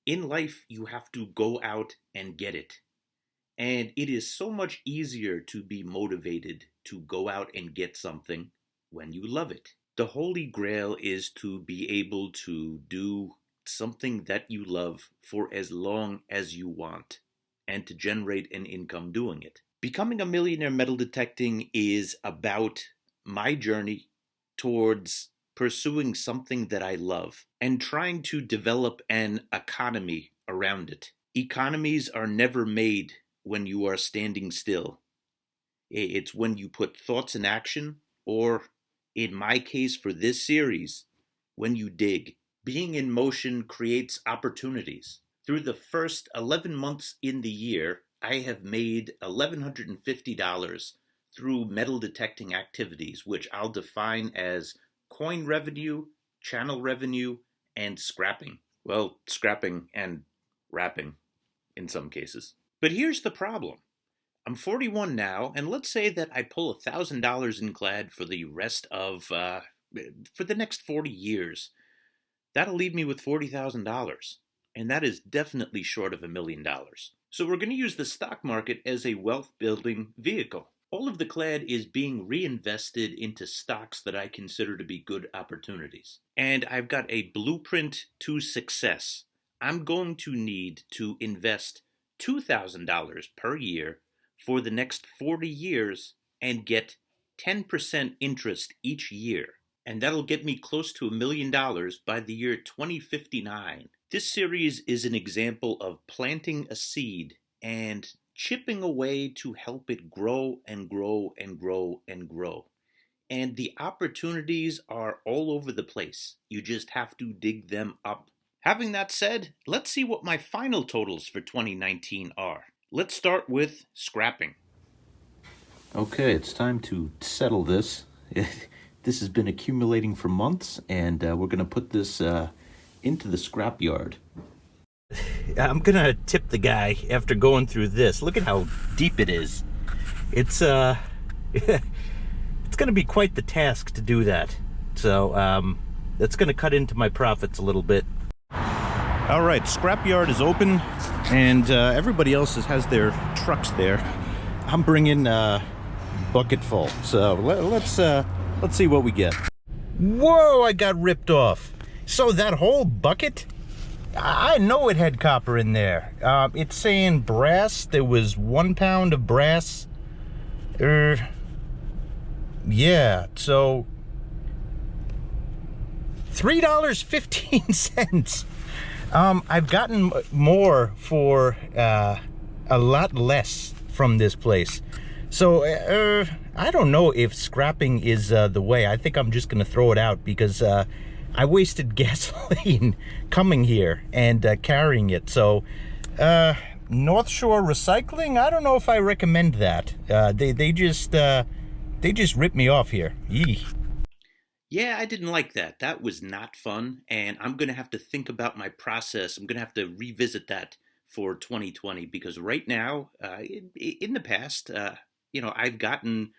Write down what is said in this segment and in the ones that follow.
In life, you have to go out and get it. And it is so much easier to be motivated to go out and get something when you love it. The holy grail is to be able to do something that you love for as long as you want and to generate an income doing it. Becoming a millionaire metal detecting is about my journey towards pursuing something that I love and trying to develop an economy around it. Economies are never made when you are standing still. It's when you put thoughts in action, or in my case for this series, when you dig. Being in motion creates opportunities. Through the first 11 months in the year, I have made $1,150 through metal detecting activities, which I'll define as coin revenue, channel revenue, and scrapping. Well, scrapping and wrapping in some cases. But here's the problem. I'm 41 now, and let's say that I pull $1,000 in clad for the rest of, for the next 40 years. That'll leave me with $40,000, and that is definitely short of $1,000,000. So we're going to use the stock market as a wealth building vehicle. All of the clad is being reinvested into stocks that I consider to be good opportunities. And I've got a blueprint to success. I'm going to need to invest $2,000 per year for the next 40 years and get 10% interest each year. And that'll get me close to $1,000,000 by the year 2059. This series is an example of planting a seed and chipping away to help it grow and grow and grow and grow. And the opportunities are all over the place. You just have to dig them up. Having that said, let's see what my final totals for 2019 are. Let's start with scrapping. Okay, it's time to settle this. This has been accumulating for months, and we're going to put this into the scrapyard. I'm going to tip the guy after going through this. Look at how deep it is. It's it's going to be quite the task to do that. So that's going to cut into my profits a little bit. All right, scrapyard is open, and everybody else has their trucks there. I'm bringing bucket full. So let's see what we get. Whoa, I got ripped off. So that whole bucket, I know it had copper in there. It's saying brass. There was 1 pound of brass. Yeah, so $3.15. I've gotten more for a lot less from this place. So I don't know if scrapping is the way. I think I'm just gonna throw it out because I wasted gasoline coming here and carrying it. So North Shore Recycling, I don't know if I recommend that. They just ripped me off here. Yee. Yeah, I didn't like that. That was not fun, and I'm going to have to think about my process. I'm going to have to revisit that for 2020 because right now, in the past, I've gotten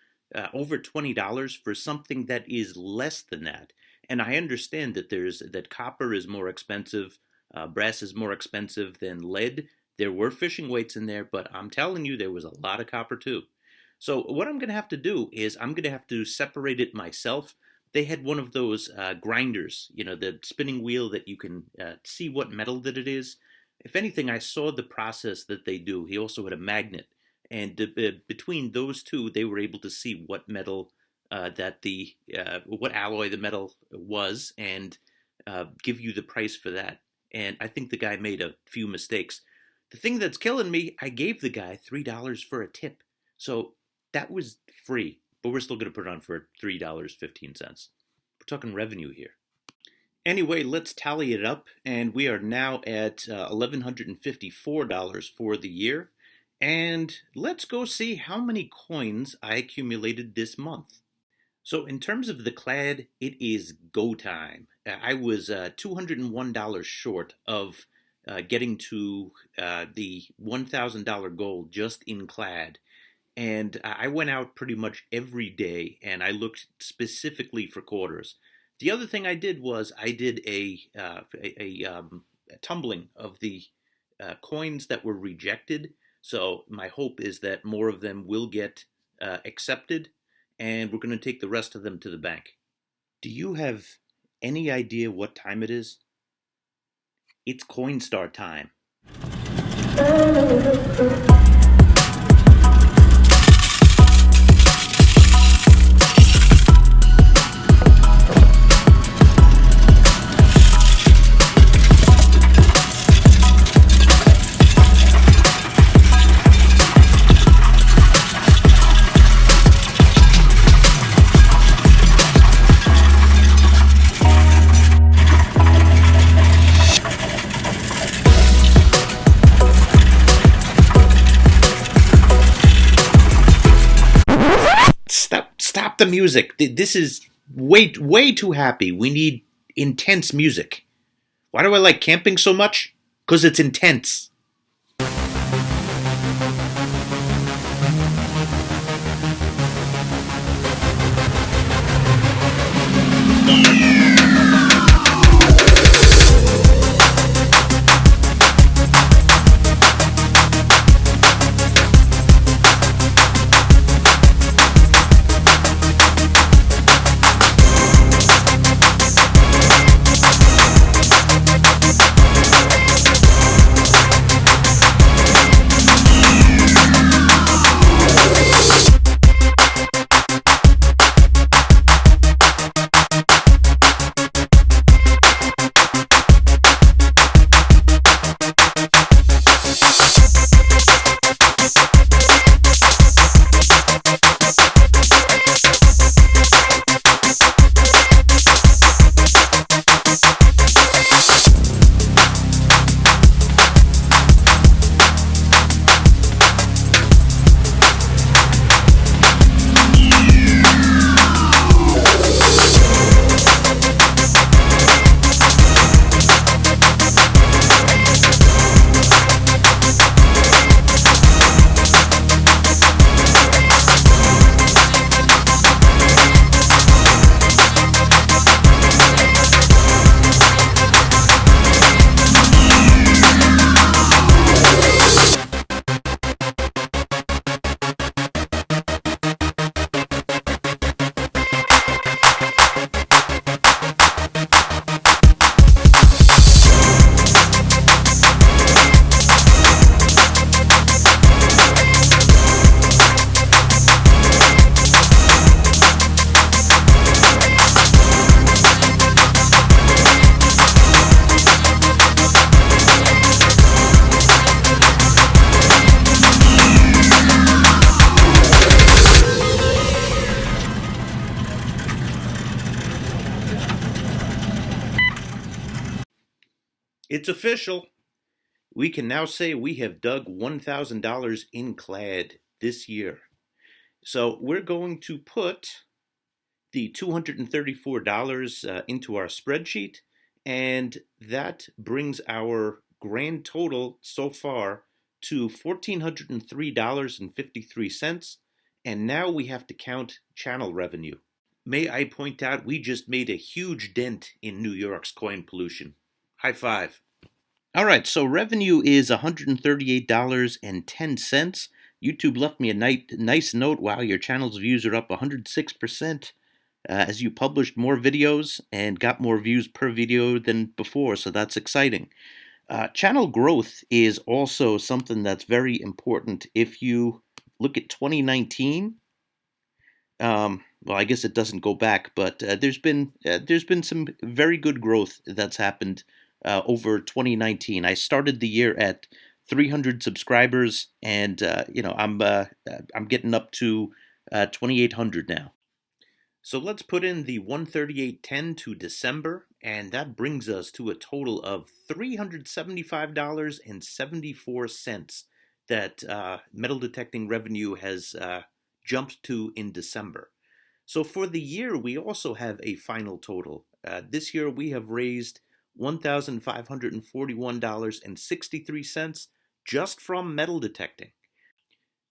over $20 for something that is less than that. And I understand that that copper is more expensive, brass is more expensive than lead. There were fishing weights in there, but I'm telling you, there was a lot of copper too. So what I'm going to have to do is I'm going to have to separate it myself. They had one of those grinders, the spinning wheel that you can see what metal that it is. If anything, I saw the process that they do. He also had a magnet. And between those two, they were able to see what metal what alloy the metal was and give you the price for that. And I think the guy made a few mistakes. The thing that's killing me, I gave the guy $3 for a tip. So that was free. But we're still going to put it on for $3.15. We're talking revenue here. Anyway, let's tally it up, and we are now at $1,154 for the year. And let's go see how many coins I accumulated this month. So in terms of the clad, it is go time. I was $201 short of getting to the $1,000 goal just in clad. And I went out pretty much every day, and I looked specifically for quarters. The other thing I did was I did a tumbling of the coins that were rejected. So my hope is that more of them will get accepted, and we're going to take the rest of them to the bank. Do you have any idea what time it is? It's Coinstar time. Stop the music. This is way too happy. We need intense music. Why do I like camping so much? Because it's intense. It's official. We can now say we have dug $1,000 in clad this year. So we're going to put the $234 into our spreadsheet, and that brings our grand total so far to $1,403.53. And now we have to count channel revenue. May I point out, we just made a huge dent in New York's coin pollution. High five. All right, so revenue is $138.10. YouTube left me a nice note. Wow, your channel's views are up 106% as you published more videos and got more views per video than before, so that's exciting. Channel growth is also something that's very important. If you look at 2019, well, I guess it doesn't go back, but there's been some very good growth that's happened over 2019. I started the year at 300 subscribers, and I'm getting up to 2,800 now. So let's put in the 138.10 to December, and that brings us to a total of $375.74 that metal detecting revenue has jumped to in December. So for the year, we also have a final total. This year, we have raised $1,541.63 just from metal detecting.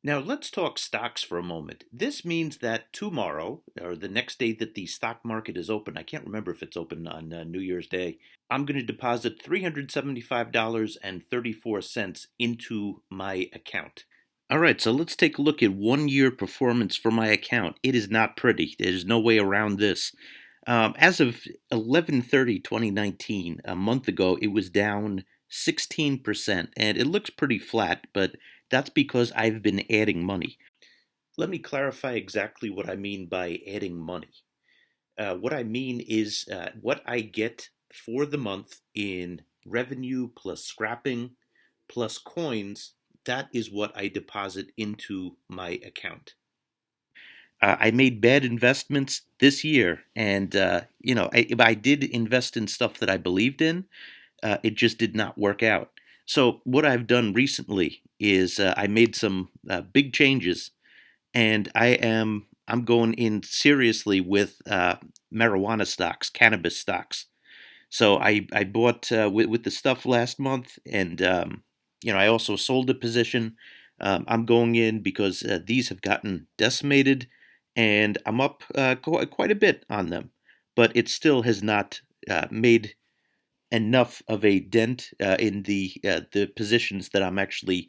Now let's talk stocks for a moment. This means that tomorrow, or the next day that the stock market is open, I can't remember if it's open on New Year's Day, I'm going to deposit $375.34 into my account. All right, so let's take a look at 1 year performance for my account. It is not pretty. There's no way around this. As of 11/30/2019, a month ago, it was down 16%, and it looks pretty flat, but that's because I've been adding money. Let me clarify exactly what I mean by adding money. What I mean is what I get for the month in revenue plus scrapping plus coins. That is what I deposit into my account. I made bad investments this year, and I did invest in stuff that I believed in. It just did not work out. So what I've done recently is I made some big changes, and I'm going in seriously with marijuana stocks, cannabis stocks. So I bought with the stuff last month, and I also sold a position. I'm going in because these have gotten decimated, and I'm up quite a bit on them, but it still has not made enough of a dent in the positions that I'm actually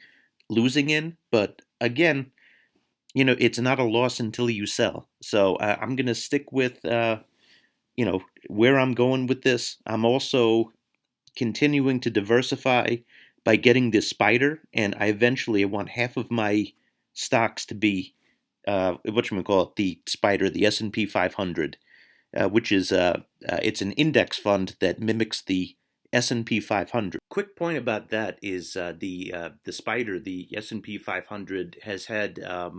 losing in. But again, it's not a loss until you sell. So I'm going to stick with where I'm going with this. I'm also continuing to diversify by getting this spider, and I eventually want half of my stocks to be what you call it, the spider, the S&P 500, which is it's an index fund that mimics the S&P 500. Quick point about that is the spider, the S&P 500, has had a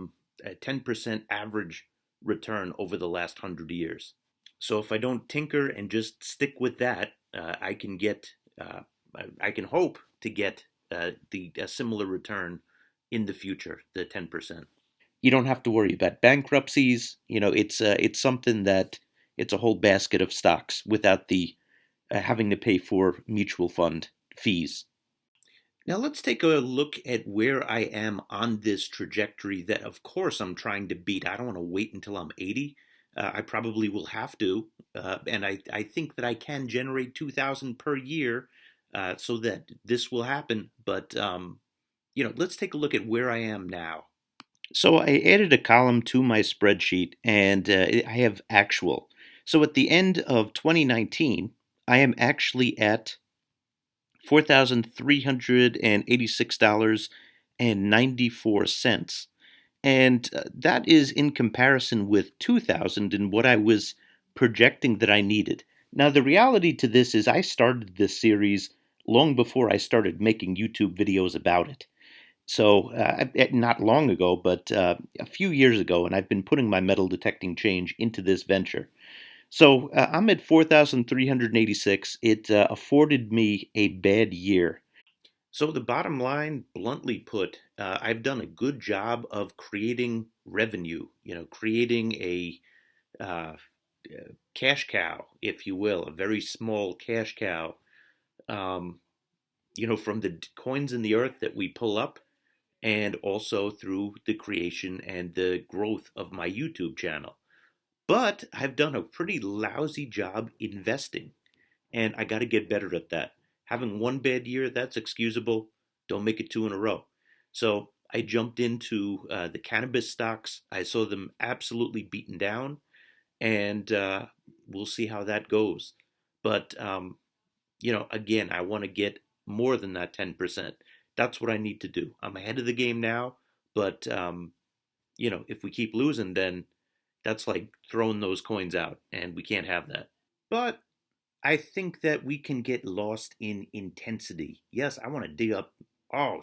10% average return over the last 100 years. So if I don't tinker and just stick with that, I can get, I can hope to get a similar return in the future, the 10%. You don't have to worry about bankruptcies. It's something that it's a whole basket of stocks without the having to pay for mutual fund fees. Now let's take a look at where I am on this trajectory that, of course, I'm trying to beat. I don't want to wait until I'm 80. I probably will have to, and I think that I can generate 2,000 per year, so that this will happen. But let's take a look at where I am now. So I added a column to my spreadsheet, and I have actual. So at the end of 2019, I am actually at $4,386.94. And that is in comparison with 2000 and what I was projecting that I needed. Now, the reality to this is I started this series long before I started making YouTube videos about it. So, not long ago, but a few years ago, and I've been putting my metal detecting change into this venture. So, I'm at 4,386. It afforded me a bad year. So, the bottom line, bluntly put, I've done a good job of creating revenue, creating a uh, cash cow, if you will, a very small cash cow, um, from the coins in the earth that we pull up, and also through the creation and the growth of my YouTube channel. But I've done a pretty lousy job investing, and I got to get better at that. Having one bad year, that's excusable. Don't make it two in a row. So I jumped into the cannabis stocks. I saw them absolutely beaten down, and we'll see how that goes. But again, I want to get more than that 10%. That's what I need to do. I'm ahead of the game now, but if we keep losing, then that's like throwing those coins out, and we can't have that. But I think that we can get lost in intensity. Yes, I want to dig up,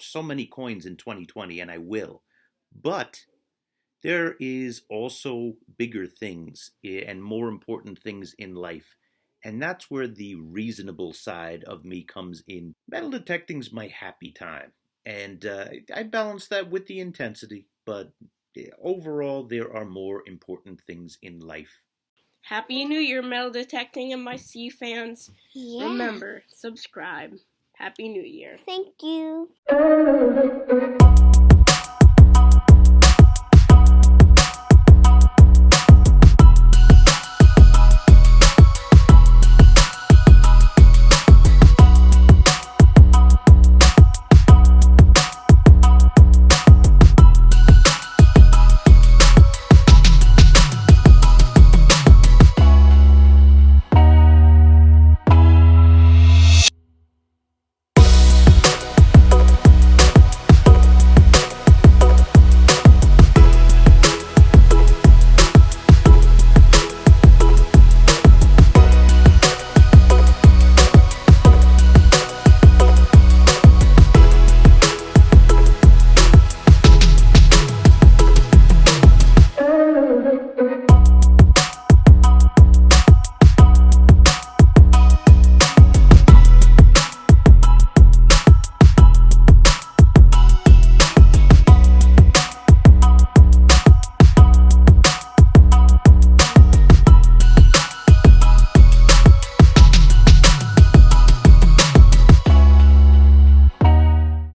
so many coins in 2020, and I will. But there is also bigger things and more important things in life. And that's where the reasonable side of me comes in. Metal detecting's my happy time. And I balance that with the intensity. But overall, there are more important things in life. Happy New Year, Metal Detecting and my C fans. Yeah. Remember, subscribe. Happy New Year. Thank you.